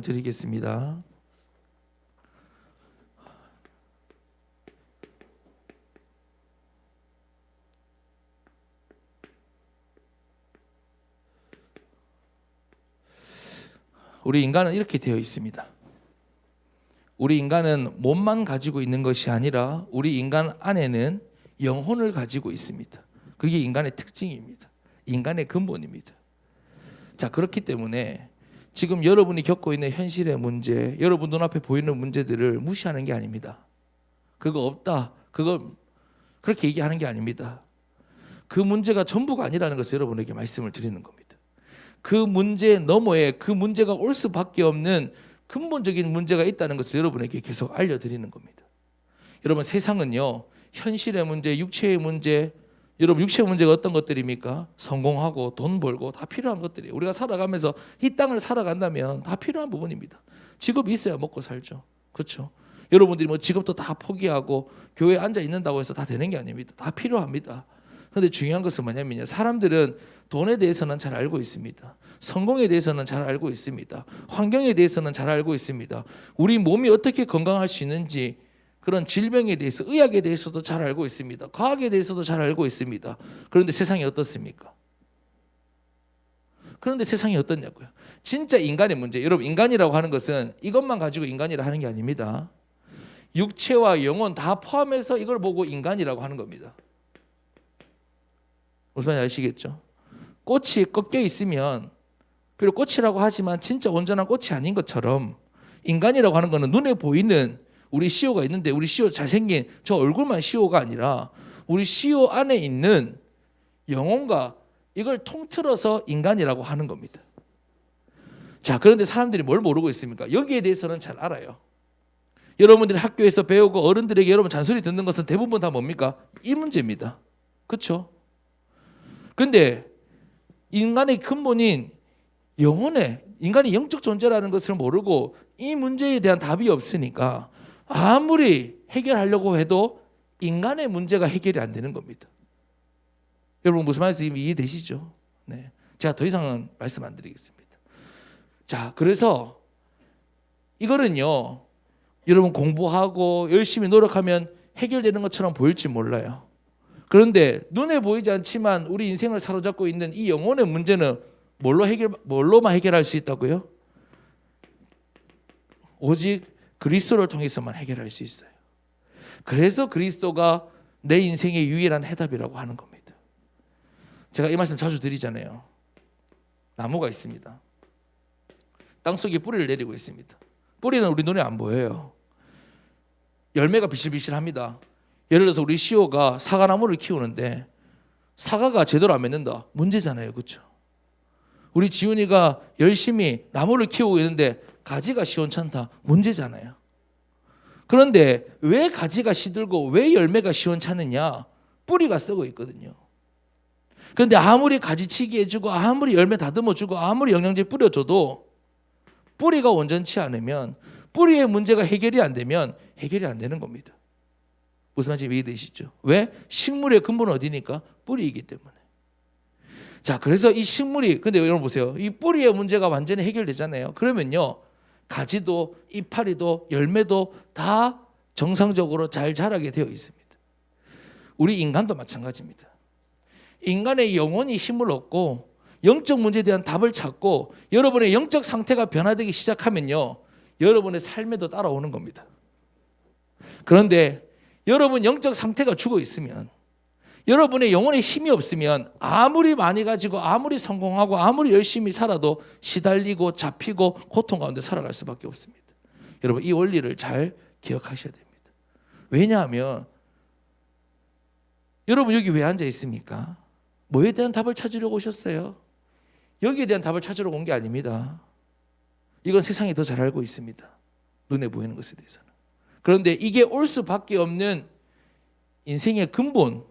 드리겠습니다. 우리 인간은 이렇게 되어 있습니다. 우리 인간은 몸만 가지고 있는 것이 아니라 우리 인간 안에는 영혼을 가지고 있습니다. 그게 인간의 특징입니다. 인간의 근본입니다. 자, 그렇기 때문에 지금 여러분이 겪고 있는 현실의 문제, 여러분 눈앞에 보이는 문제들을 무시하는 게 아닙니다. 그거 없다, 그거 그렇게 얘기하는 게 아닙니다. 그 문제가 전부가 아니라는 것을 여러분에게 말씀을 드리는 겁니다. 그 문제 너머에 그 문제가 올 수밖에 없는 근본적인 문제가 있다는 것을 여러분에게 계속 알려드리는 겁니다. 여러분, 세상은요, 현실의 문제, 육체의 문제, 여러분 육체의 문제가 어떤 것들입니까? 성공하고 돈 벌고 다 필요한 것들이에요. 우리가 살아가면서 이 땅을 살아간다면 다 필요한 부분입니다. 직업이 있어야 먹고 살죠. 그렇죠? 여러분들이 뭐 직업도 다 포기하고 교회에 앉아 있는다고 해서 다 되는 게 아닙니다. 다 필요합니다. 그런데 중요한 것은 뭐냐면요, 사람들은 돈에 대해서는 잘 알고 있습니다. 성공에 대해서는 잘 알고 있습니다. 환경에 대해서는 잘 알고 있습니다. 우리 몸이 어떻게 건강할 수 있는지, 그런 질병에 대해서, 의학에 대해서도 잘 알고 있습니다. 과학에 대해서도 잘 알고 있습니다. 그런데 세상이 어떻습니까? 그런데 세상이 어떻냐고요? 진짜 인간의 문제, 여러분, 인간이라고 하는 것은 이것만 가지고 인간이라 하는 게 아닙니다. 육체와 영혼 다 포함해서 이걸 보고 인간이라고 하는 겁니다. 무슨 말인지 아시겠죠? 꽃이 꺾여 있으면, 비록 꽃이라고 하지만 진짜 온전한 꽃이 아닌 것처럼, 인간이라고 하는 것은 눈에 보이는 우리 CEO가 있는데, 우리 CEO 잘생긴 저 얼굴만 CEO가 아니라 우리 CEO 안에 있는 영혼과 이걸 통틀어서 인간이라고 하는 겁니다. 자, 그런데 사람들이 뭘 모르고 있습니까? 여기에 대해서는 잘 알아요. 여러분들이 학교에서 배우고 어른들에게 여러분 잔소리 듣는 것은 대부분 다 뭡니까? 이 문제입니다. 그렇죠? 그런데 인간의 근본인 영혼의, 인간이 영적 존재라는 것을 모르고 이 문제에 대한 답이 없으니까 아무리 해결하려고 해도 인간의 문제가 해결이 안 되는 겁니다. 여러분 무슨 말씀인지 이해되시죠? 네, 제가 더 이상은 말씀 안 드리겠습니다. 자, 그래서 이거는요, 여러분 공부하고 열심히 노력하면 해결되는 것처럼 보일지 몰라요. 그런데 눈에 보이지 않지만 우리 인생을 사로잡고 있는 이 영혼의 문제는 뭘로만 해결할 수 있다고요? 오직 그리스도를 통해서만 해결할 수 있어요. 그래서 그리스도가 내 인생의 유일한 해답이라고 하는 겁니다. 제가 이 말씀 자주 드리잖아요. 나무가 있습니다. 땅속에 뿌리를 내리고 있습니다. 뿌리는 우리 눈에 안 보여요. 열매가 비실비실합니다. 예를 들어서 우리 CEO가 사과나무를 키우는데 사과가 제대로 안 맺는다, 문제잖아요. 그렇죠? 우리 지훈이가 열심히 나무를 키우고 있는데 가지가 시원찮다, 문제잖아요. 그런데 왜 가지가 시들고 왜 열매가 시원찮느냐? 뿌리가 썩어 있거든요. 그런데 아무리 가지치기 해주고 아무리 열매 다듬어주고 아무리 영양제 뿌려줘도 뿌리가 온전치 않으면, 뿌리의 문제가 해결이 안 되면 해결이 안 되는 겁니다. 무슨 말인지 이해되시죠? 왜? 식물의 근본은 어디니까? 뿌리이기 때문에. 자, 그래서 이 식물이, 근데 여러분 보세요. 이 뿌리의 문제가 완전히 해결되잖아요. 그러면요, 가지도 이파리도 열매도 다 정상적으로 잘 자라게 되어 있습니다. 우리 인간도 마찬가지입니다. 인간의 영혼이 힘을 얻고 영적 문제에 대한 답을 찾고 여러분의 영적 상태가 변화되기 시작하면요, 여러분의 삶에도 따라오는 겁니다. 그런데 여러분 영적 상태가 죽어 있으면, 여러분의 영혼에 힘이 없으면 아무리 많이 가지고 아무리 성공하고 아무리 열심히 살아도 시달리고 잡히고 고통 가운데 살아갈 수밖에 없습니다. 여러분, 이 원리를 잘 기억하셔야 됩니다. 왜냐하면 여러분 여기 왜 앉아 있습니까? 뭐에 대한 답을 찾으려고 오셨어요? 여기에 대한 답을 찾으러 온 게 아닙니다. 이건 세상이 더 잘 알고 있습니다. 눈에 보이는 것에 대해서는. 그런데 이게 올 수밖에 없는 인생의 근본,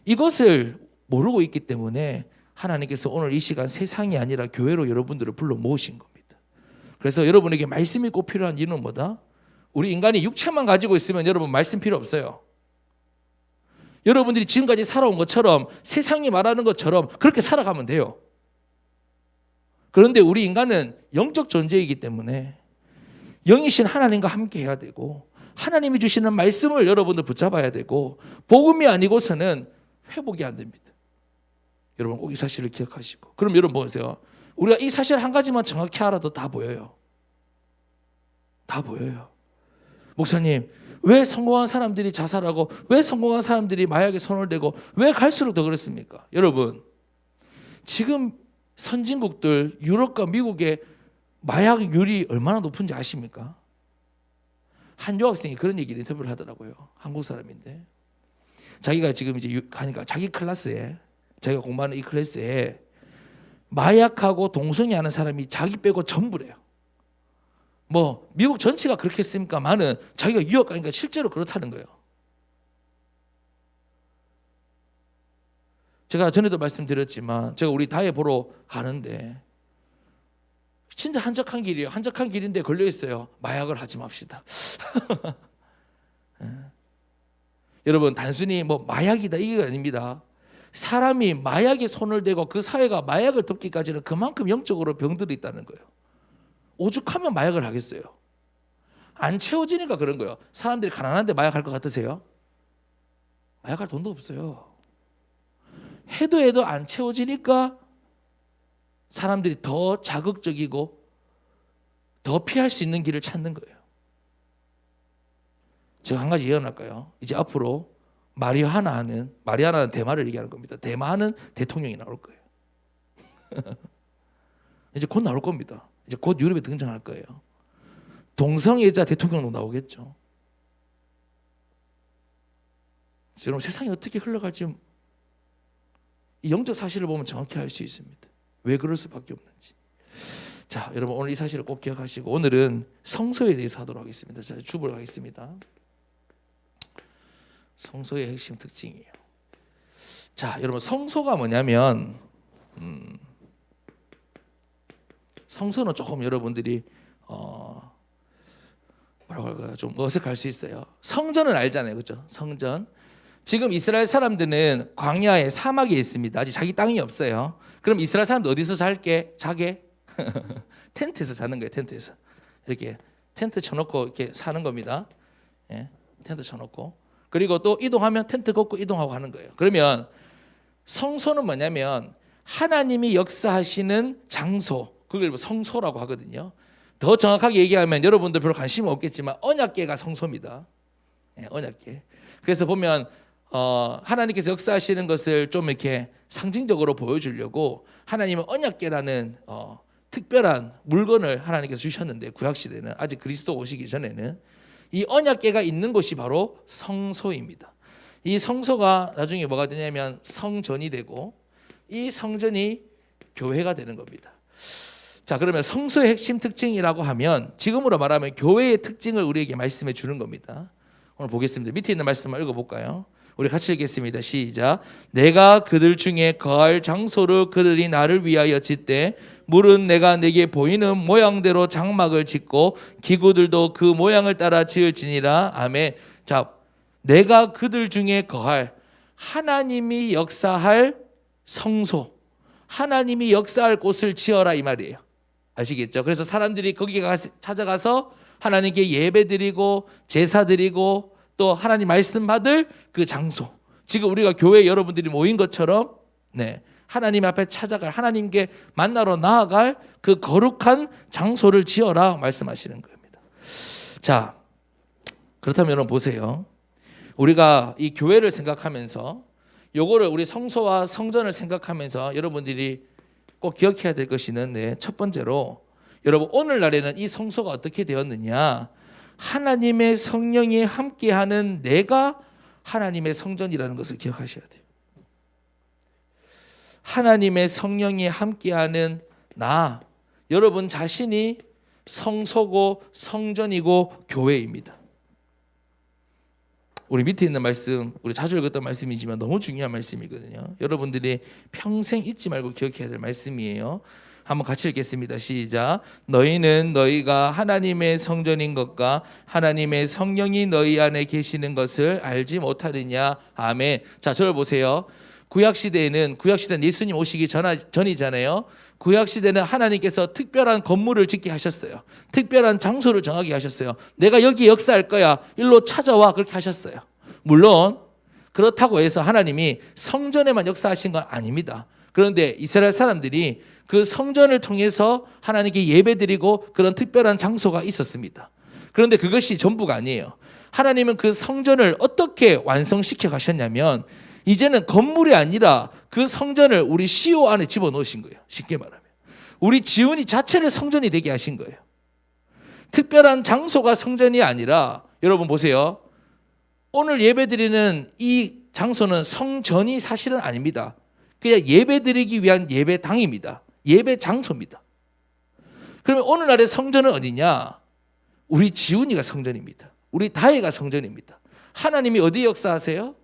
이것을 모르고 있기 때문에 하나님께서 오늘 이 시간 세상이 아니라 교회로 여러분들을 불러 모으신 겁니다. 그래서 여러분에게 말씀이 꼭 필요한 이유는 뭐다? 우리 인간이 육체만 가지고 있으면 여러분 말씀 필요 없어요. 여러분들이 지금까지 살아온 것처럼, 세상이 말하는 것처럼 그렇게 살아가면 돼요. 그런데 우리 인간은 영적 존재이기 때문에 영이신 하나님과 함께 해야 되고 하나님이 주시는 말씀을 여러분들 붙잡아야 되고 복음이 아니고서는 회복이 안 됩니다. 여러분 꼭 이 사실을 기억하시고. 그럼 여러분 보세요. 우리가 이 사실 한 가지만 정확히 알아도 다 보여요. 다 보여요. 목사님, 왜 성공한 사람들이 자살하고 왜 성공한 사람들이 마약에 손을 대고 왜 갈수록 더 그렇습니까? 여러분, 지금 선진국들 유럽과 미국의 마약률이 얼마나 높은지 아십니까? 한 여학생이 그런 얘기를 인터뷰를 하더라고요. 한국 사람인데 자기가 지금 이제 가니까 자기 클래스에, 자기가 공부하는 이 클래스에 마약하고 동성애하는 사람이 자기 빼고 전부래요. 뭐 미국 전체가 그렇게 했습니까만은 자기가 유학 가니까 실제로 그렇다는 거예요. 제가 전에도 말씀드렸지만 제가 우리 다혜 보러 가는데 진짜 한적한 길이에요. 한적한 길인데 걸려 있어요. 마약을 하지 맙시다. 여러분 단순히 뭐 마약이다 이게 아닙니다. 사람이 마약에 손을 대고 그 사회가 마약을 덮기까지는 그만큼 영적으로 병들이 있다는 거예요. 오죽하면 마약을 하겠어요. 안 채워지니까 그런 거예요. 사람들이 가난한데 마약할 것 같으세요? 마약할 돈도 없어요. 해도 안 채워지니까 사람들이 더 자극적이고 더 피할 수 있는 길을 찾는 거예요. 제가 한 가지 예언할까요? 이제 앞으로 마리아나는 대마를 얘기하는 겁니다. 대마는 대통령이 나올 거예요. 이제 곧 나올 겁니다. 이제 곧 유럽에 등장할 거예요. 동성애자 대통령도 나오겠죠. 여러분 세상이 어떻게 흘러갈지 이 영적 사실을 보면 정확히 알 수 있습니다. 왜 그럴 수밖에 없는지. 자, 여러분 오늘 이 사실을 꼭 기억하시고 오늘은 성소에 대해서 하도록 하겠습니다. 자, 주보를 하겠습니다. 성소의 핵심 특징이에요. 자, 여러분 성소가 뭐냐면 성소는 조금 여러분들이 뭐라고 할까요? 좀 어색할 수 있어요. 성전은 알잖아요, 그렇죠? 성전. 지금 이스라엘 사람들은 광야에 사막에 있습니다. 아직 자기 땅이 없어요. 그럼 이스라엘 사람들 어디서 자게? 텐트에서 자는 거예요. 텐트에서 이렇게 텐트 쳐놓고 이렇게 사는 겁니다. 예, 텐트 쳐놓고 그리고 또 이동하면 텐트 걷고 이동하고 하는 거예요. 그러면 성소는 뭐냐면 하나님이 역사하시는 장소, 그걸 성소라고 하거든요. 더 정확하게 얘기하면 여러분들 별로 관심 없겠지만 언약궤가 성소입니다. 예, 언약궤. 그래서 보면 하나님께서 역사하시는 것을 좀 이렇게 상징적으로 보여주려고 하나님은 언약궤라는 특별한 물건을 하나님께서 주셨는데 구약 시대는 아직 그리스도 오시기 전에는 이 언약궤가 있는 곳이 바로 성소입니다. 이 성소가 나중에 뭐가 되냐면 성전이 되고 이 성전이 교회가 되는 겁니다. 자, 그러면 성소의 핵심 특징이라고 하면 지금으로 말하면 교회의 특징을 우리에게 말씀해 주는 겁니다. 오늘 보겠습니다. 밑에 있는 말씀을 읽어볼까요? 우리 같이 읽겠습니다. 시작. 내가 그들 중에 거할 장소를 그들이 나를 위하여 짓되 물은 내가 내게 보이는 모양대로 장막을 짓고 기구들도 그 모양을 따라 지을지니라. 아멘. 자, 내가 그들 중에 거할 하나님이 역사할 성소, 하나님이 역사할 곳을 지어라 이 말이에요. 아시겠죠? 그래서 사람들이 거기 찾아가서 하나님께 예배드리고 제사드리고 또 하나님 말씀 받을 그 장소, 지금 우리가 교회 여러분들이 모인 것처럼 하나님 앞에 찾아갈, 하나님께 만나러 나아갈 그 거룩한 장소를 지어라 말씀하시는 겁니다. 자, 그렇다면 여러분 보세요. 우리가 이 교회를 생각하면서 요거를 우리 성소와 성전을 생각하면서 여러분들이 꼭 기억해야 될 것이 있는데, 첫 번째로 여러분 오늘날에는 이 성소가 어떻게 되었느냐, 하나님의 성령이 함께하는 내가 하나님의 성전이라는 것을 기억하셔야 돼요. 하나님의 성령이 함께하는 나, 여러분 자신이 성소고 성전이고 교회입니다. 우리 밑에 있는 말씀, 우리 자주 읽었던 말씀이지만 너무 중요한 말씀이거든요. 여러분들이 평생 잊지 말고 기억해야 될 말씀이에요. 한번 같이 읽겠습니다. 시작. 너희는 너희가 하나님의 성전인 것과 하나님의 성령이 너희 안에 계시는 것을 알지 못하느냐. 아멘. 자, 저를 보세요. 구약시대는 예수님 오시기 전이잖아요. 구약 시대는 하나님께서 특별한 건물을 짓게 하셨어요. 특별한 장소를 정하게 하셨어요. 내가 여기 역사할 거야. 일로 찾아와. 그렇게 하셨어요. 물론 그렇다고 해서 하나님이 성전에만 역사하신 건 아닙니다. 그런데 이스라엘 사람들이 그 성전을 통해서 하나님께 예배드리고 그런 특별한 장소가 있었습니다. 그런데 그것이 전부가 아니에요. 하나님은 그 성전을 어떻게 완성시켜 가셨냐면 이제는 건물이 아니라 그 성전을 우리 시오 안에 집어넣으신 거예요. 쉽게 말하면 우리 지훈이 자체를 성전이 되게 하신 거예요. 특별한 장소가 성전이 아니라 여러분 보세요. 오늘 예배드리는 이 장소는 성전이 사실은 아닙니다. 그냥 예배드리기 위한 예배당입니다. 예배 장소입니다. 그러면 오늘날의 성전은 어디냐? 우리 지훈이가 성전입니다. 우리 다혜가 성전입니다. 하나님이 어디에 역사하세요?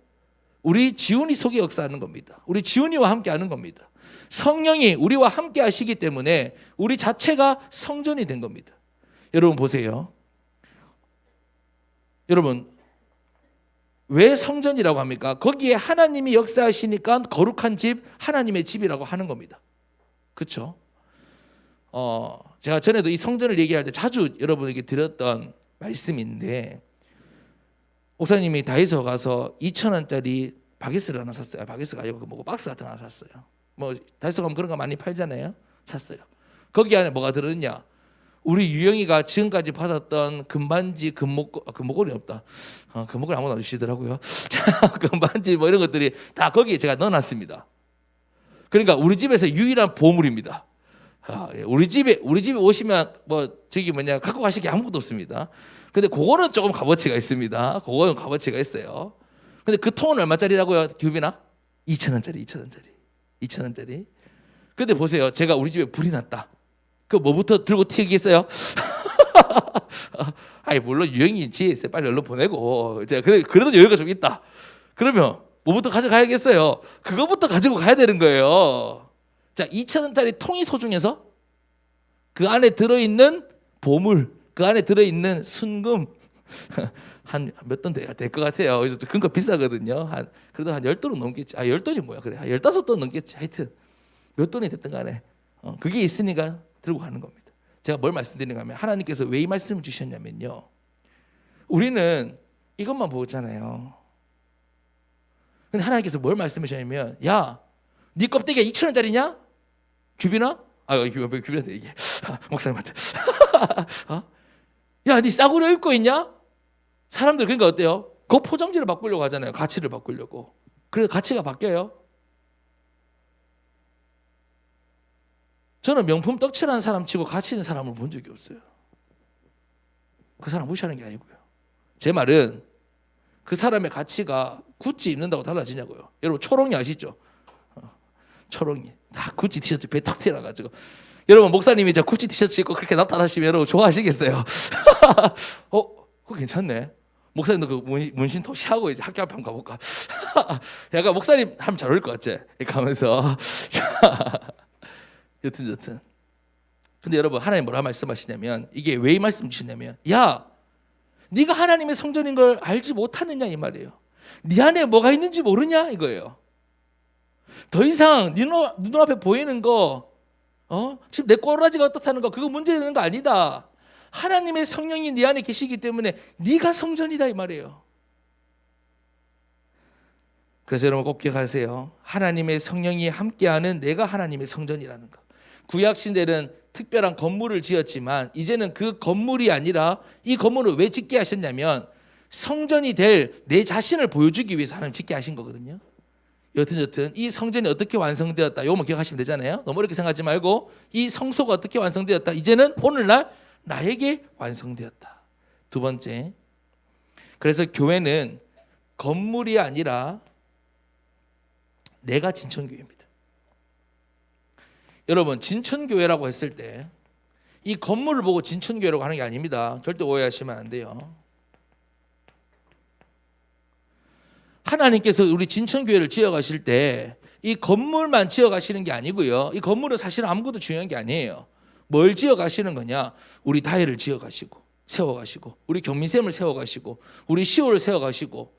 우리 지훈이 속에 역사하는 겁니다. 우리 지훈이와 함께 하는 겁니다. 성령이 우리와 함께 하시기 때문에 우리 자체가 성전이 된 겁니다. 여러분 보세요. 여러분 왜 성전이라고 합니까? 거기에 하나님이 역사하시니까 거룩한 집, 하나님의 집이라고 하는 겁니다. 그렇죠? 제가 전에도 이 성전을 얘기할 때 자주 여러분에게 드렸던 말씀인데 목사님이 다이소 가서 2,000원짜리 바게스를 하나 샀어요. 바게스가 아니고 그 박스 같은 거 하나 샀어요. 뭐 다이소 가면 그런 거 많이 팔잖아요. 샀어요. 거기 안에 뭐가 들어있냐? 우리 유영이가 지금까지 받았던 금반지, 금목걸이 없다. 금목걸이 아무나 주시더라고요. 금반지 뭐 이런 것들이 다 거기에 제가 넣어놨습니다. 그러니까 우리 집에서 유일한 보물입니다. 우리 집에 오시면 뭐 저기 뭐냐 갖고 가실 게 아무것도 없습니다. 근데 그거는 조금 값어치가 있습니다. 그거는 값어치가 있어요. 근데 그 통은 얼마짜리라고요, 규빈아? 2,000원짜리. 근데 보세요. 제가 우리 집에 불이 났다. 그 뭐부터 들고 튀기겠어요? 아니 물론 유형이 지혜 있어요. 빨리 얼른 보내고. 제가 그래도 여유가 좀 있다. 그러면 뭐부터 가져가야겠어요? 그거부터 가지고 가야 되는 거예요. 자, 2,000원짜리 통이 소중해서 그 안에 들어있는 보물, 그 안에 들어있는 순금 한 몇 돈 돼야 될 것 같아요. 그래서 금가 비싸거든요. 그래도 한 10돈은 넘겠지. 10돈이 뭐야? 그래. 한 15돈 넘겠지. 하여튼 몇 돈이 됐든 간에 그게 있으니까 들고 가는 겁니다. 제가 뭘 말씀드리는가 하면 하나님께서 왜 이 말씀을 주셨냐면요. 우리는 이것만 보잖아요. 근데 하나님께서 뭘 말씀하셨냐면 야, 네 껍데기가 2,000원짜리냐? 규빈아? 규빈한테 얘기해. 목사님한테. 야, 네 싸구려 입고 있냐? 사람들 그러니까 어때요? 그 포장지를 바꾸려고 하잖아요. 가치를 바꾸려고. 그래서 가치가 바뀌어요. 저는 명품 떡칠하는 사람 치고 가치 있는 사람을 본 적이 없어요. 그 사람 무시하는 게 아니고요. 제 말은 그 사람의 가치가 구찌 입는다고 달라지냐고요. 여러분 초롱이 아시죠? 초롱이 다 구찌 티셔츠 배 탁 튀어나가지고 여러분 목사님이 저 구찌 티셔츠 입고 그렇게 나타나시면 여러분 좋아하시겠어요? 그거 괜찮네. 목사님도 그 문신 토시하고 이제 학교 앞에 한번 가볼까? 약간 목사님 하면 잘 어울릴 것 같지? 이렇게 하면서 여튼 근데 여러분 하나님 뭐라 말씀하시냐면 이게 왜 이 말씀 주시냐면 야 네가 하나님의 성전인 걸 알지 못하느냐 이 말이에요. 네 안에 뭐가 있는지 모르냐 이거예요. 더 이상 네 눈앞에 보이는 거 지금 내 꼬라지가 어떻다는 거 그거 문제 되는 거 아니다. 하나님의 성령이 네 안에 계시기 때문에 네가 성전이다 이 말이에요. 그래서 여러분 꼭 기억하세요. 하나님의 성령이 함께하는 내가 하나님의 성전이라는 거. 구약 시대는 특별한 건물을 지었지만 이제는 그 건물이 아니라 이 건물을 왜 짓게 하셨냐면 성전이 될 내 자신을 보여주기 위해서 하나님 짓게 하신 거거든요. 여튼 이 성전이 어떻게 완성되었다 이거만 기억하시면 되잖아요. 너무 어렵게 생각하지 말고 이 성소가 어떻게 완성되었다 이제는 오늘날 나에게 완성되었다. 두 번째, 그래서 교회는 건물이 아니라 내가 진천교회입니다. 여러분 진천교회라고 했을 때 이 건물을 보고 진천교회라고 하는 게 아닙니다. 절대 오해하시면 안 돼요. 하나님께서 우리 진천교회를 지어가실 때 이 건물만 지어가시는 게 아니고요. 이 건물은 사실 아무것도 중요한 게 아니에요. 뭘 지어가시는 거냐? 우리 다혜를 지어가시고 세워가시고 우리 경민쌤을 세워가시고 우리 시호를 세워가시고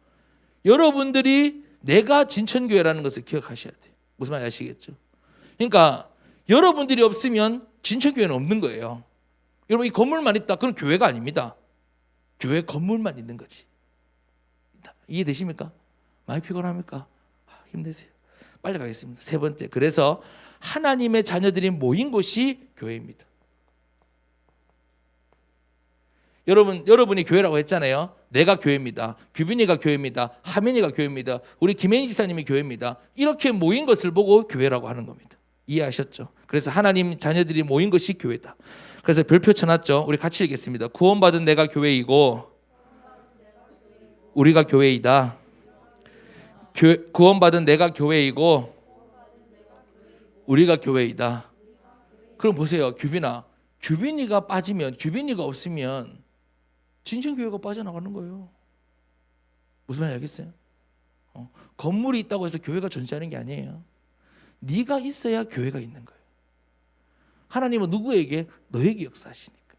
여러분들이 내가 진천교회라는 것을 기억하셔야 돼요. 무슨 말인지 아시겠죠? 그러니까 여러분들이 없으면 진천교회는 없는 거예요. 여러분 이 건물만 있다 그럼 교회가 아닙니다. 교회 건물만 있는 거지. 이해되십니까? 많이 피곤합니까? 힘내세요. 빨리 가겠습니다. 세 번째, 그래서 하나님의 자녀들이 모인 곳이 교회입니다. 여러분이 교회라고 했잖아요. 내가 교회입니다. 규빈이가 교회입니다. 하민이가 교회입니다. 우리 김혜인 지사님이 교회입니다. 이렇게 모인 것을 보고 교회라고 하는 겁니다. 이해하셨죠? 그래서 하나님 자녀들이 모인 것이 교회다. 그래서 별표 쳐놨죠. 우리 같이 읽겠습니다. 구원받은 내가 교회이고 우리가 교회이다. 구원받은 내가 교회이고 우리가 교회이다. 그럼 보세요. 규빈이가 빠지면, 규빈이가 없으면 진천교회가 빠져나가는 거예요. 무슨 말인지 알겠어요? 건물이 있다고 해서 교회가 존재하는 게 아니에요. 네가 있어야 교회가 있는 거예요. 하나님은 누구에게? 너에게 역사하시니까.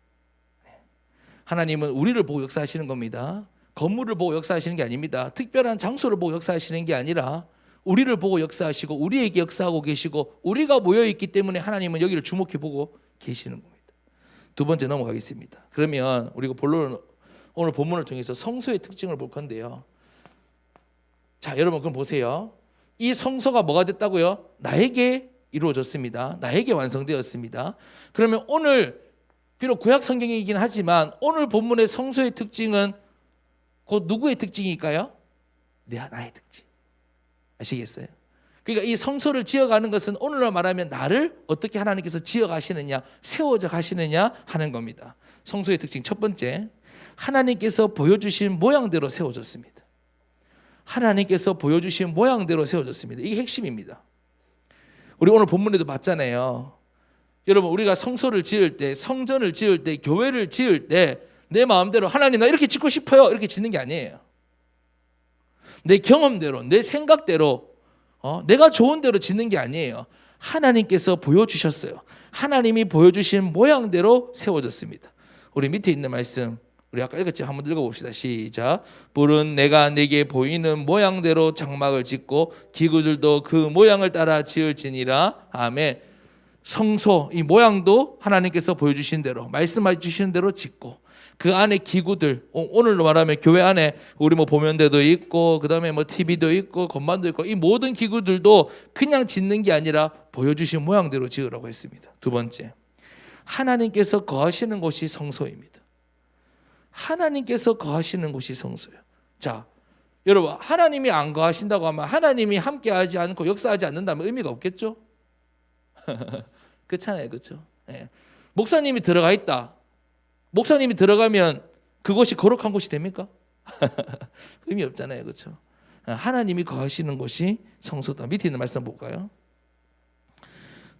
하나님은 우리를 보고 역사하시는 겁니다. 건물을 보고 역사하시는 게 아닙니다. 특별한 장소를 보고 역사하시는 게 아니라 우리를 보고 역사하시고 우리에게 역사하고 계시고 우리가 모여있기 때문에 하나님은 여기를 주목해 보고 계시는 겁니다. 두 번째 넘어가겠습니다. 그러면 우리가 오늘 본문을 통해서 성소의 특징을 볼 건데요. 자, 여러분 그럼 보세요. 이 성소가 뭐가 됐다고요? 나에게 이루어졌습니다. 나에게 완성되었습니다. 그러면 오늘 비록 구약 성경이긴 하지만 오늘 본문의 성소의 특징은 곧 누구의 특징일까요? 나의 특징. 아시겠어요? 그러니까 이 성소를 지어가는 것은 오늘날 말하면 나를 어떻게 하나님께서 지어가시느냐, 세워져 가시느냐 하는 겁니다. 성소의 특징 첫 번째, 하나님께서 보여주신 모양대로 세워졌습니다. 하나님께서 보여주신 모양대로 세워졌습니다. 이게 핵심입니다. 우리 오늘 본문에도 봤잖아요. 여러분 우리가 성소를 지을 때, 성전을 지을 때, 교회를 지을 때 내 마음대로 하나님 나 이렇게 짓고 싶어요 이렇게 짓는 게 아니에요. 내 경험대로, 내 생각대로, 내가 좋은 대로 짓는 게 아니에요. 하나님께서 보여주셨어요. 하나님이 보여주신 모양대로 세워졌습니다. 우리 밑에 있는 말씀 우리 아까 읽었지? 한번 읽어봅시다. 시작. 불은 내가 내게 보이는 모양대로 장막을 짓고 기구들도 그 모양을 따라 지을지니라. 아멘. 성소 이 모양도 하나님께서 보여주신 대로 말씀해 주신 대로 짓고 그 안에 기구들, 오늘로 말하면 교회 안에 우리 뭐 보면대도 있고 그다음에 뭐 TV도 있고 건반도 있고 이 모든 기구들도 그냥 짓는 게 아니라 보여주신 모양대로 지으라고 했습니다. 두 번째, 하나님께서 거하시는 곳이 성소입니다. 하나님께서 거하시는 곳이 성소예요. 자, 여러분 하나님이 안 거하신다고 하면 하나님이 함께하지 않고 역사하지 않는다면 의미가 없겠죠? 그렇잖아요, 그렇죠? 네. 목사님이 들어가 있다. 목사님이 들어가면 그곳이 거룩한 곳이 됩니까? 의미 없잖아요, 그렇죠? 하나님이 거하시는 곳이 성소다. 밑에 있는 말씀 볼까요?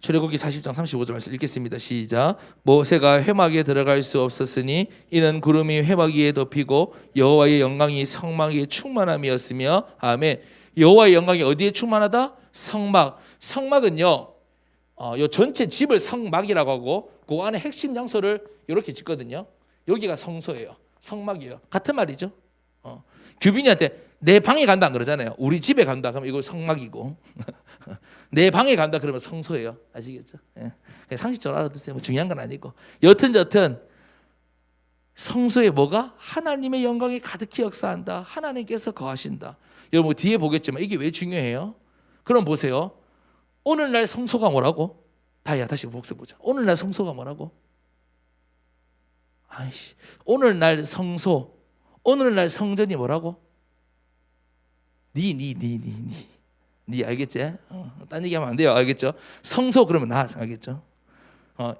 출애굽기 40장 35절 말씀 읽겠습니다. 시작. 모세가 회막에 들어갈 수 없었으니 이는 구름이 회막 위에 덮이고 여호와의 영광이 성막에 충만함이었으며 아멘. 여호와의 영광이 어디에 충만하다? 성막. 성막은요, 요 전체 집을 성막이라고 하고 그 안에 핵심 장소를 이렇게 짓거든요. 여기가 성소예요. 성막이에요. 같은 말이죠. 규빈이한테 내 방에 간다 안 그러잖아요. 우리 집에 간다 그러면 이거 성막이고 내 방에 간다 그러면 성소예요. 아시겠죠? 예. 상식적으로 알아두세요. 뭐 중요한 건 아니고 여튼 성소에 뭐가? 하나님의 영광이 가득히 역사한다. 하나님께서 거하신다. 여러분 뒤에 보겠지만 이게 왜 중요해요? 그럼 보세요. 오늘날 성소가 뭐라고? 다시 복습 보자. 오늘날 성소가 뭐라고? 오늘날 성소, 오늘날 성전이 뭐라고? 니 알겠지? 딴 얘기하면 안 돼요. 알겠죠? 성소 그러면 나 알겠죠?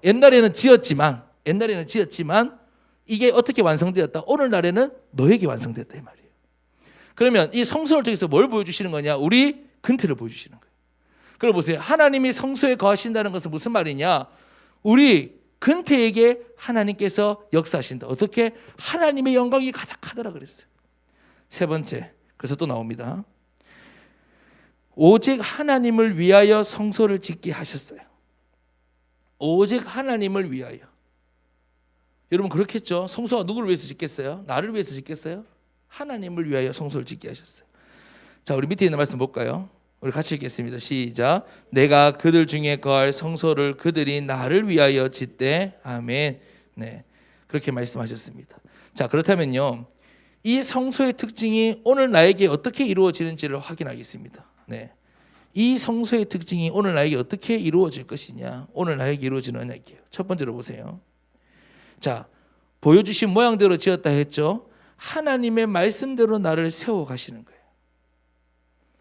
옛날에는 지었지만 이게 어떻게 완성되었다? 오늘날에는 너에게 완성됐다 이 말이에요. 그러면 이 성소를 통해서 뭘 보여주시는 거냐? 우리 근태를 보여주시는 거예요. 그럼 보세요. 하나님이 성소에 거하신다는 것은 무슨 말이냐? 우리 근태에게 하나님께서 역사하신다. 어떻게? 하나님의 영광이 가득하더라 그랬어요. 세 번째, 그래서 또 나옵니다. 오직 하나님을 위하여 성소를 짓게 하셨어요. 오직 하나님을 위하여. 여러분 그렇겠죠? 성소가 누구를 위해서 짓겠어요? 나를 위해서 짓겠어요? 하나님을 위하여 성소를 짓게 하셨어요. 자, 우리 밑에 있는 말씀 볼까요? 우리 같이 읽겠습니다. 시작. 내가 그들 중에 거할 성소를 그들이 나를 위하여 짓되. 아멘. 네, 그렇게 말씀하셨습니다. 자, 그렇다면요, 이 성소의 특징이 오늘 나에게 어떻게 이루어지는지를 확인하겠습니다. 네, 이 성소의 특징이 오늘 나에게 어떻게 이루어질 것이냐, 오늘 나에게 이루어지는 언약이에요. 첫 번째로 보세요. 자, 보여주신 모양대로 지었다 했죠. 하나님의 말씀대로 나를 세워가시는 거예요.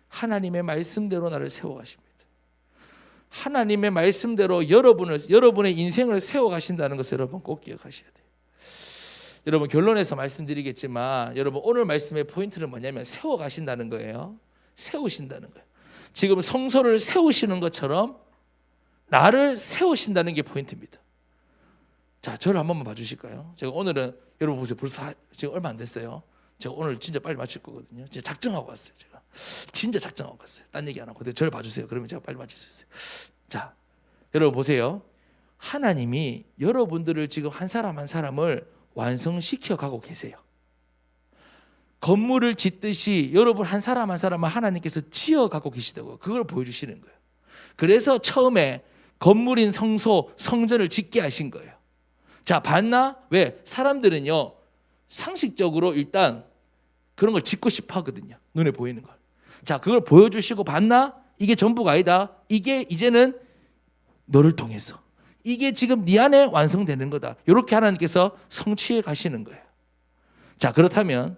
하나님의 말씀대로 나를 세워가십니다. 하나님의 말씀대로 여러분의 인생을 세워가신다는 것을 여러분 꼭 기억하셔야 돼요. 여러분, 결론에서 말씀드리겠지만 여러분, 오늘 말씀의 포인트는 뭐냐면 세워가신다는 거예요. 세우신다는 거예요. 지금 성소를 세우시는 것처럼 나를 세우신다는 게 포인트입니다. 자, 저를 한 번만 봐주실까요? 제가 오늘은 여러분 보세요. 벌써 지금 얼마 안 됐어요. 제가 오늘 진짜 빨리 마칠 거거든요. 진짜 작정하고 왔어요. 제가 진짜 작정하고 왔어요. 딴 얘기 안 하고. 근데 저를 봐주세요. 그러면 제가 빨리 마칠 수 있어요. 자, 여러분 보세요. 하나님이 여러분들을 지금 한 사람 한 사람을 완성시켜 가고 계세요. 건물을 짓듯이 여러분 한 사람 한 사람을 하나님께서 지어가고 계시다고요. 그걸 보여주시는 거예요. 그래서 처음에 건물인 성소, 성전을 짓게 하신 거예요. 자, 봤나? 왜? 사람들은요, 상식적으로 일단 그런 걸 짓고 싶어 하거든요. 눈에 보이는 걸. 자, 그걸 보여주시고 봤나? 이게 전부가 아니다. 이게 이제는 너를 통해서. 이게 지금 네 안에 완성되는 거다. 이렇게 하나님께서 성취해 가시는 거예요. 자, 그렇다면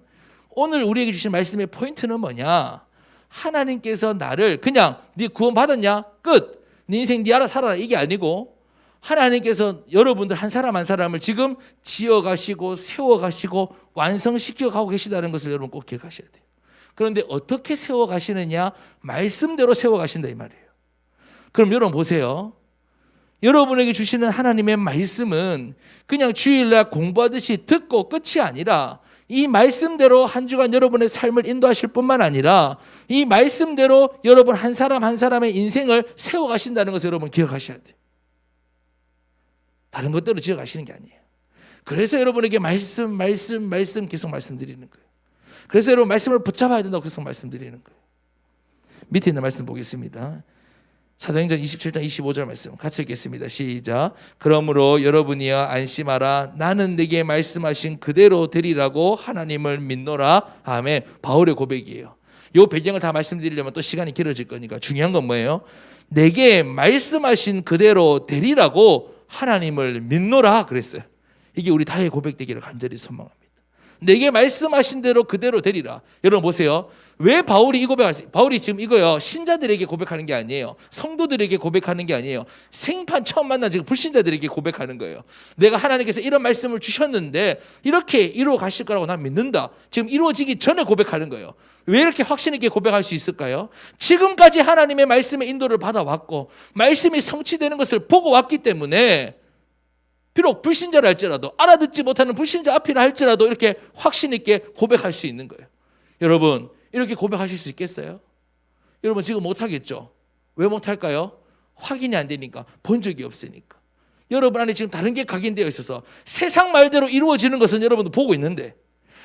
오늘 우리에게 주신 말씀의 포인트는 뭐냐? 하나님께서 나를 그냥 네 구원 받았냐? 끝. 네 인생 네 알아 살아라. 이게 아니고 하나님께서 여러분들 한 사람 한 사람을 지금 지어가시고 세워가시고 완성시켜 가고 계시다는 것을 여러분 꼭 기억하셔야 돼요. 그런데 어떻게 세워가시느냐? 말씀대로 세워가신다 이 말이에요. 그럼 여러분 보세요. 여러분에게 주시는 하나님의 말씀은 그냥 주일날 공부하듯이 듣고 끝이 아니라 이 말씀대로 한 주간 여러분의 삶을 인도하실 뿐만 아니라 이 말씀대로 여러분 한 사람 한 사람의 인생을 세워가신다는 것을 여러분 기억하셔야 돼요. 다른 것대로 지어가시는 게 아니에요. 그래서 여러분에게 말씀 계속 말씀드리는 거예요. 그래서 여러분 말씀을 붙잡아야 된다고 계속 말씀드리는 거예요. 밑에 있는 말씀 보겠습니다. 사도행전 27장 25절 말씀 같이 읽겠습니다. 시작. 그러므로 여러분이여 안심하라. 나는 내게 말씀하신 그대로 되리라고 하나님을 믿노라. 아멘. 바울의 고백이에요. 이 배경을 다 말씀드리려면 또 시간이 길어질 거니까 중요한 건 뭐예요? 내게 말씀하신 그대로 되리라고 하나님을 믿노라 그랬어요. 이게 우리 다의 고백되기를 간절히 소망합니다. 내게 말씀하신 대로 그대로 되리라. 여러분 보세요. 왜 바울이 이 고백하세요? 바울이 지금 이거요, 신자들에게 고백하는 게 아니에요. 성도들에게 고백하는 게 아니에요. 생판 처음 만난 지금 불신자들에게 고백하는 거예요. 내가 하나님께서 이런 말씀을 주셨는데 이렇게 이루어 가실 거라고 난 믿는다. 지금 이루어지기 전에 고백하는 거예요. 왜 이렇게 확신 있게 고백할 수 있을까요? 지금까지 하나님의 말씀의 인도를 받아왔고 말씀이 성취되는 것을 보고 왔기 때문에 비록 불신자라 할지라도 알아듣지 못하는 불신자 앞이라 할지라도 이렇게 확신 있게 고백할 수 있는 거예요. 여러분 이렇게 고백하실 수 있겠어요? 여러분 지금 못하겠죠? 왜 못할까요? 확인이 안 되니까, 본 적이 없으니까. 여러분 안에 지금 다른 게 각인되어 있어서 세상 말대로 이루어지는 것은 여러분도 보고 있는데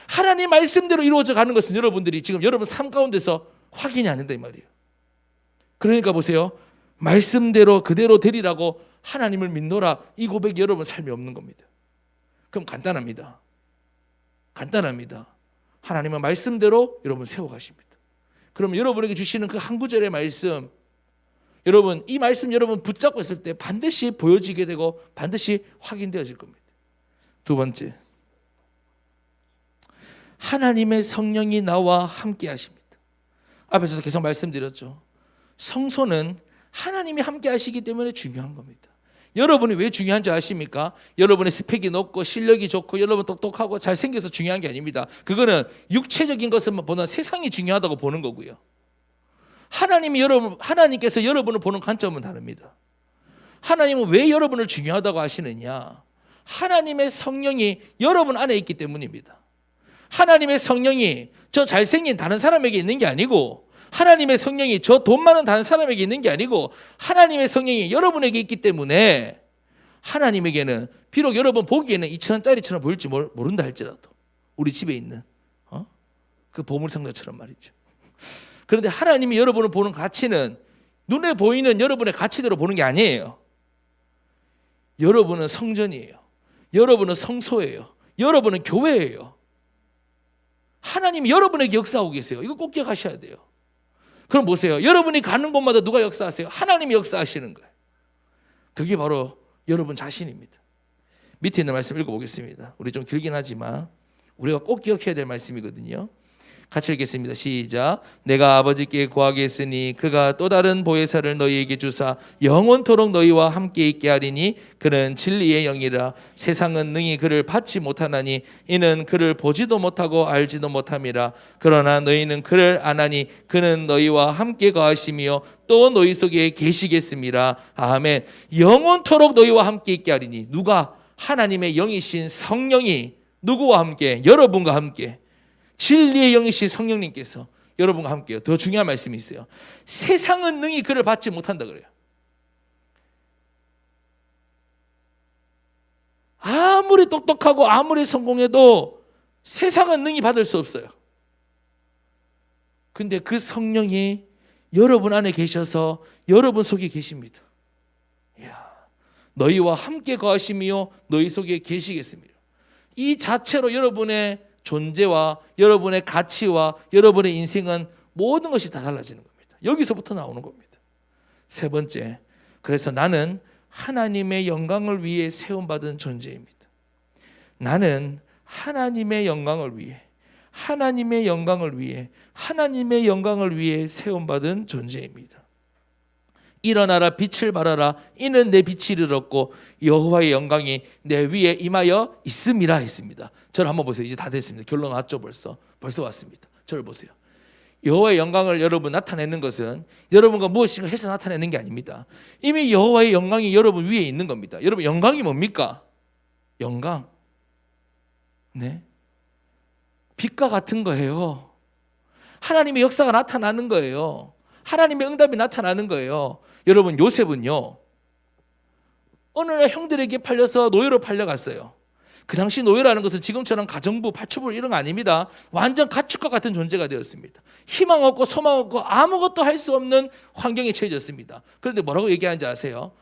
하나님 말씀대로 이루어져 가는 것은 여러분들이 지금 여러분 삶 가운데서 확인이 안 된다 이 말이에요. 그러니까 보세요. 말씀대로 그대로 되리라고 하나님을 믿노라. 이 고백이 여러분 삶에 없는 겁니다. 그럼 간단합니다. 하나님은 말씀대로 여러분 세워가십니다. 그럼 여러분에게 주시는 그 한 구절의 말씀, 여러분 이 말씀 여러분 붙잡고 있을 때 반드시 보여지게 되고 반드시 확인되어질 겁니다. 두 번째, 하나님의 성령이 나와 함께 하십니다. 앞에서도 계속 말씀드렸죠. 성소는 하나님이 함께 하시기 때문에 중요한 겁니다. 여러분이 왜 중요한 줄 아십니까? 여러분의 스펙이 높고 실력이 좋고 여러분 똑똑하고 잘생겨서 중요한 게 아닙니다. 그거는 육체적인 것만 보는 세상이 중요하다고 보는 거고요. 하나님께서 여러분을 보는 관점은 다릅니다. 하나님은 왜 여러분을 중요하다고 하시느냐? 하나님의 성령이 여러분 안에 있기 때문입니다. 하나님의 성령이 저 잘생긴 다른 사람에게 있는 게 아니고, 하나님의 성령이 저 돈 많은 다른 사람에게 있는 게 아니고, 하나님의 성령이 여러분에게 있기 때문에 하나님에게는 비록 여러분 보기에는 2,000원짜리처럼 보일지 모른다 할지라도 우리 집에 있는 그 보물상자처럼 말이죠. 그런데 하나님이 여러분을 보는 가치는 눈에 보이는 여러분의 가치대로 보는 게 아니에요. 여러분은 성전이에요. 여러분은 성소예요. 여러분은 교회예요. 하나님이 여러분에게 역사하고 계세요. 이거 꼭 기억하셔야 돼요. 그럼 보세요. 여러분이 가는 곳마다 누가 역사하세요? 하나님이 역사하시는 거예요. 그게 바로 여러분 자신입니다. 밑에 있는 말씀 읽어보겠습니다. 우리 좀 길긴 하지만 우리가 꼭 기억해야 될 말씀이거든요. 같이 읽겠습니다. 시작. 내가 아버지께 구하겠으니 그가 또 다른 보혜사를 너희에게 주사 영원토록 너희와 함께 있게 하리니 그는 진리의 영이라. 세상은 능히 그를 받지 못하나니 이는 그를 보지도 못하고 알지도 못함이라. 그러나 너희는 그를 아나니 그는 너희와 함께 거하시며 또 너희 속에 계시겠습니다. 아멘. 영원토록 너희와 함께 있게 하리니. 누가? 하나님의 영이신 성령이 누구와 함께? 여러분과 함께. 진리의 영이신 성령님께서 여러분과 함께요. 더 중요한 말씀이 있어요. 세상은 능히 그를 받지 못한다 그래요. 아무리 똑똑하고 아무리 성공해도 세상은 능히 받을 수 없어요. 근데 그 성령이 여러분 안에 계셔서 여러분 속에 계십니다. 이야, 너희와 함께 거하시며 너희 속에 계시겠습니다. 이 자체로 여러분의 존재와 여러분의 가치와 여러분의 인생은 모든 것이 다 달라지는 겁니다. 여기서부터 나오는 겁니다. 세 번째, 그래서 나는 하나님의 영광을 위해 세움받은 존재입니다. 나는 하나님의 영광을 위해, 하나님의 영광을 위해, 하나님의 영광을 위해 세움받은 존재입니다. 일어나라 빛을 발하라 이는 내 빛이 이르렀고 여호와의 영광이 내 위에 임하여 있음이라 했습니다. 저를 한번 보세요. 이제 다 됐습니다. 결론 왔죠. 벌써 왔습니다. 저를 보세요. 여호와의 영광을 여러분 나타내는 것은 여러분과 무엇인가 해서 나타내는 게 아닙니다. 이미 여호와의 영광이 여러분 위에 있는 겁니다. 여러분 영광이 뭡니까? 영광. 네. 빛과 같은 거예요. 하나님의 역사가 나타나는 거예요. 하나님의 응답이 나타나는 거예요. 여러분 요셉은요, 어느 날 형들에게 팔려서 노예로 팔려갔어요. 그 당시 노예라는 것은 지금처럼 가정부, 파출부 이런 거 아닙니다. 완전 가축과 같은 존재가 되었습니다. 희망 없고 소망 없고 아무것도 할 수 없는 환경에 처해졌습니다. 그런데 뭐라고 얘기하는지 아세요?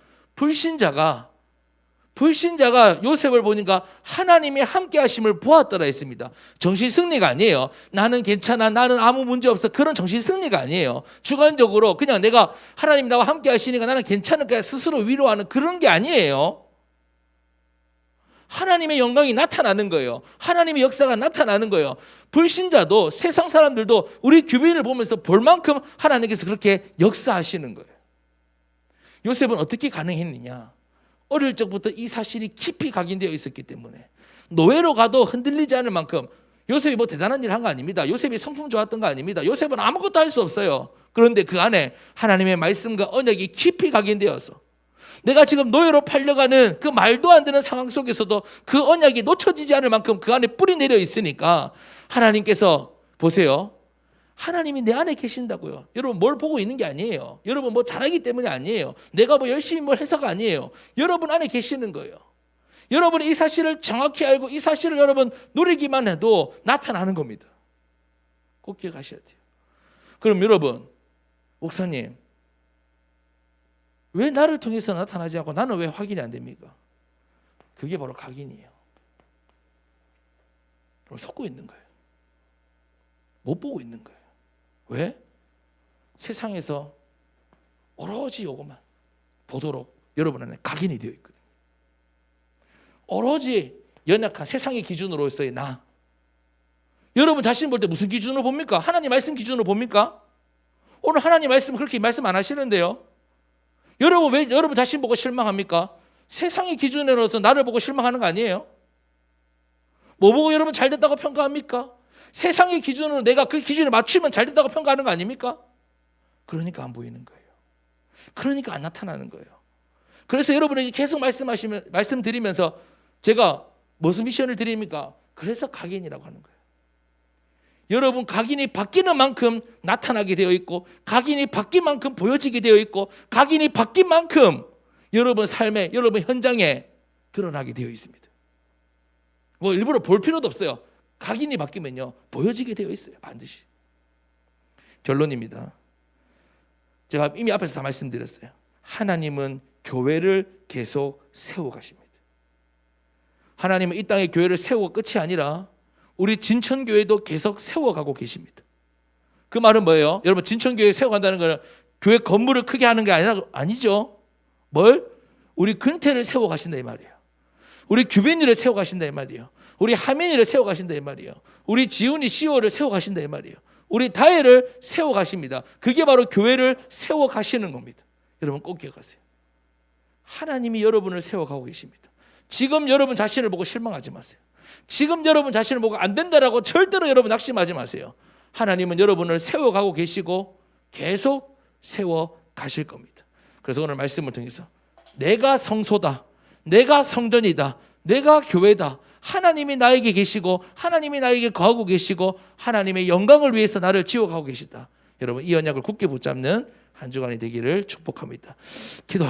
불신자가 요셉을 보니까 하나님이 함께 하심을 보았더라 했습니다. 정신 승리가 아니에요. 나는 괜찮아, 나는 아무 문제 없어, 그런 정신 승리가 아니에요. 주관적으로 그냥 내가 하나님 나와 함께 하시니까 나는 괜찮을까 스스로 위로하는 그런 게 아니에요. 하나님의 영광이 나타나는 거예요. 하나님의 역사가 나타나는 거예요. 불신자도 세상 사람들도 우리 규빈을 보면서 볼 만큼 하나님께서 그렇게 역사하시는 거예요. 요셉은 어떻게 가능했느냐? 어릴 적부터 이 사실이 깊이 각인되어 있었기 때문에 노예로 가도 흔들리지 않을 만큼. 요셉이 뭐 대단한 일을 한 거 아닙니다. 요셉이 성품 좋았던 거 아닙니다. 요셉은 아무것도 할 수 없어요. 그런데 그 안에 하나님의 말씀과 언약이 깊이 각인되어서 내가 지금 노예로 팔려가는 그 말도 안 되는 상황 속에서도 그 언약이 놓쳐지지 않을 만큼 그 안에 뿌리 내려 있으니까 하나님께서 보세요. 하나님이 내 안에 계신다고요. 여러분 뭘 보고 있는 게 아니에요. 여러분 뭐 잘하기 때문이 아니에요. 내가 뭐 열심히 뭘 해서가 아니에요. 여러분 안에 계시는 거예요. 여러분이 이 사실을 정확히 알고 이 사실을 여러분 누리기만 해도 나타나는 겁니다. 꼭 기억하셔야 돼요. 그럼 여러분, 목사님 왜 나를 통해서 나타나지 않고 나는 왜 확인이 안 됩니까? 그게 바로 각인이에요. 속고 있는 거예요. 못 보고 있는 거예요. 왜? 세상에서 오로지 요것만 보도록 여러분 안에 각인이 되어 있거든요. 오로지 연약한 세상의 기준으로서의 나. 여러분 자신 볼 때 무슨 기준으로 봅니까? 하나님 말씀 기준으로 봅니까? 오늘 하나님 말씀 그렇게 말씀 안 하시는데요. 여러분 왜 여러분 자신 보고 실망합니까? 세상의 기준으로서 나를 보고 실망하는 거 아니에요? 뭐 보고 여러분 잘 됐다고 평가합니까? 세상의 기준으로 내가 그 기준에 맞추면 잘 됐다고 평가하는 거 아닙니까? 그러니까 안 보이는 거예요. 그러니까 안 나타나는 거예요. 그래서 여러분에게 계속 말씀드리면서 제가 무슨 미션을 드립니까? 그래서 각인이라고 하는 거예요. 여러분 각인이 바뀌는 만큼 나타나게 되어 있고 각인이 바뀐 만큼 보여지게 되어 있고 각인이 바뀐 만큼 여러분 삶에 여러분 현장에 드러나게 되어 있습니다. 뭐 일부러 볼 필요도 없어요. 각인이 바뀌면요 보여지게 되어 있어요. 반드시. 결론입니다. 제가 이미 앞에서 다 말씀드렸어요. 하나님은 교회를 계속 세워가십니다. 하나님은 이 땅에 교회를 세우고 끝이 아니라 우리 진천교회도 계속 세워가고 계십니다. 그 말은 뭐예요? 여러분, 진천교회 세워간다는 것은 교회 건물을 크게 하는 게 아니죠. 뭘? 우리 근태를 세워가신다 이 말이에요. 우리 규빈이를 세워가신다 이 말이에요. 우리 하민이를 세워가신다 이 말이에요. 우리 지훈이 시오를 세워가신다 이 말이에요. 우리 다혜를 세워가십니다. 그게 바로 교회를 세워가시는 겁니다. 여러분 꼭 기억하세요. 하나님이 여러분을 세워가고 계십니다. 지금 여러분 자신을 보고 실망하지 마세요. 지금 여러분 자신을 보고 안 된다라고 절대로 여러분 낙심하지 마세요. 하나님은 여러분을 세워가고 계시고 계속 세워가실 겁니다. 그래서 오늘 말씀을 통해서 내가 성소다, 내가 성전이다, 내가 교회다, 하나님이 나에게 계시고 하나님이 나에게 거하고 계시고 하나님의 영광을 위해서 나를 지어가고 계시다. 여러분 이 언약을 굳게 붙잡는 한 주간이 되기를 축복합니다. 기도합니다.